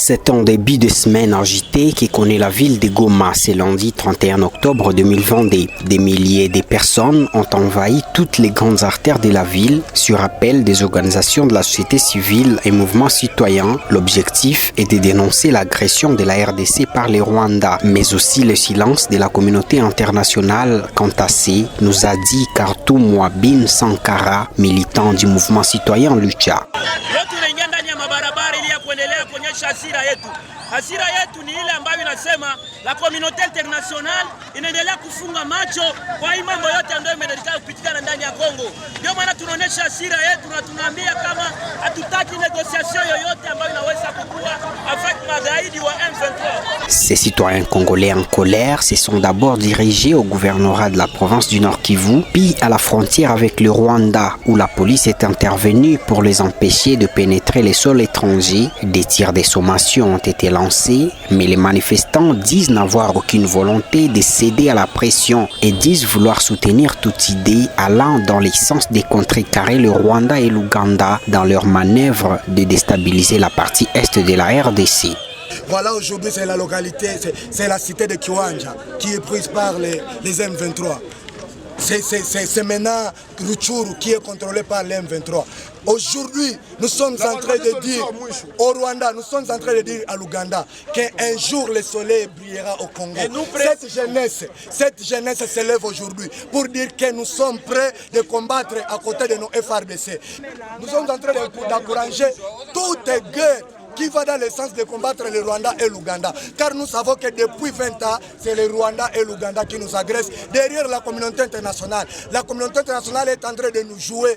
C'est un début de semaine agité qui connaît la ville de Goma. C'est lundi 31 octobre 2022. Des milliers de personnes ont envahi toutes les grandes artères de la ville sur appel des organisations de la société civile et mouvements citoyens. L'objectif est de dénoncer l'agression de la RDC par les Rwandais, mais aussi le silence de la communauté internationale. Quant à ça, nous a dit Kartoum Wabin Sankara, militant du mouvement citoyen Lucha. Hasira yetu ni ile ambayo inasema la communauté internationale inaendelea kufunga macho kwa hii mambo yote ambayo inaendelea kupitikana ndani ya Kongo. Ndio maana tunaonesha hasira yetu na tunaambia kama hatutaki negotiation yoyote ambayo inaweza kukua avec magaidi wa M23. Ces citoyens congolais en colère se sont d'abord dirigés au gouvernorat de la province du Nord Kivu, puis à la frontière avec le Rwanda, où la police est intervenue pour les empêcher de pénétrer les sols étrangers. Des tirs de sommation ont été lancés, mais les manifestants disent n'avoir aucune volonté de céder à la pression et disent vouloir soutenir toute idée allant dans le sens de contrecarrer le Rwanda et l'Ouganda dans leur manœuvre de déstabiliser la partie est de la RDC. Voilà, aujourd'hui c'est la localité, c'est la cité de Kiwanja qui est prise par les M23. C'est maintenant Rutshuru qui est contrôlé par les M23. Aujourd'hui, nous sommes en train de dire au Rwanda, nous sommes en train de dire à l'Ouganda qu'un jour le soleil brillera au Congo. Cette jeunesse se lève aujourd'hui pour dire que nous sommes prêts de combattre à côté de nos FRDC. Nous sommes en train d'encourager toute guerre qui va dans le sens de combattre le Rwanda et l'Ouganda. Car nous savons que depuis 20 ans, c'est le Rwanda et l'Ouganda qui nous agressent derrière la communauté internationale. La communauté internationale est en train de nous jouer.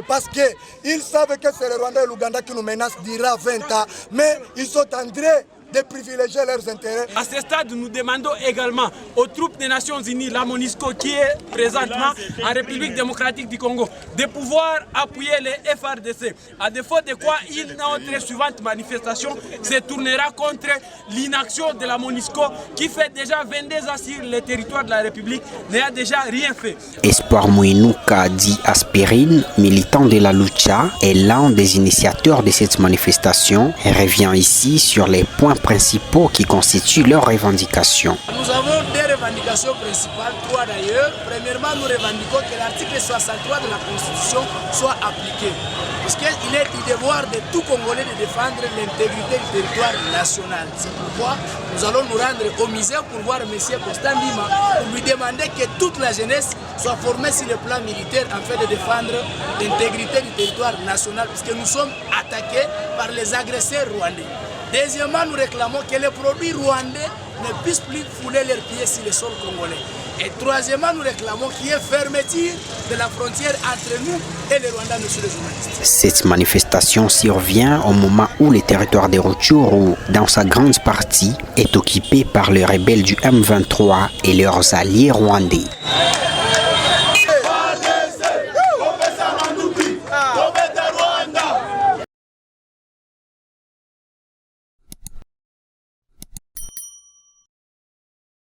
Parce qu'ils savent que c'est le Rwanda et l'Ouganda qui nous menacent durant 20 ans, mais ils sont en train de privilégier leurs intérêts. À ce stade, nous demandons également aux troupes des Nations Unies, la MONUSCO qui est présentement en République démocratique du Congo, de pouvoir appuyer les FRDC. À défaut de quoi, notre suivante manifestation se tournera contre l'inaction de la MONUSCO qui fait déjà 22 ans sur le territoire de la République, n'a déjà rien fait. Espoir Mouinouka dit Aspirine, militant de la Lucha, est l'un des initiateurs de cette manifestation et revient ici sur les points principaux qui constituent leurs revendications. Nous avons des revendications principales, trois d'ailleurs. Premièrement, nous revendiquons que l'article 63 de la Constitution soit appliqué, puisqu'il est du devoir de tout Congolais de défendre l'intégrité du territoire national. C'est pourquoi nous allons nous rendre au musée pour voir M. Constant Ndima, pour lui demander que toute la jeunesse soit formée sur le plan militaire afin de défendre l'intégrité du territoire national, puisque nous sommes attaqués par les agresseurs rwandais. Deuxièmement, nous réclamons que les produits rwandais ne puissent plus fouler leurs pieds sur le sol congolais. Et troisièmement, nous réclamons qu'il y ait fermeture de la frontière entre nous et les Rwandais, monsieur le journaliste. Cette manifestation survient au moment où le territoire de Rutshuru, dans sa grande partie, est occupé par les rebelles du M23 et leurs alliés rwandais.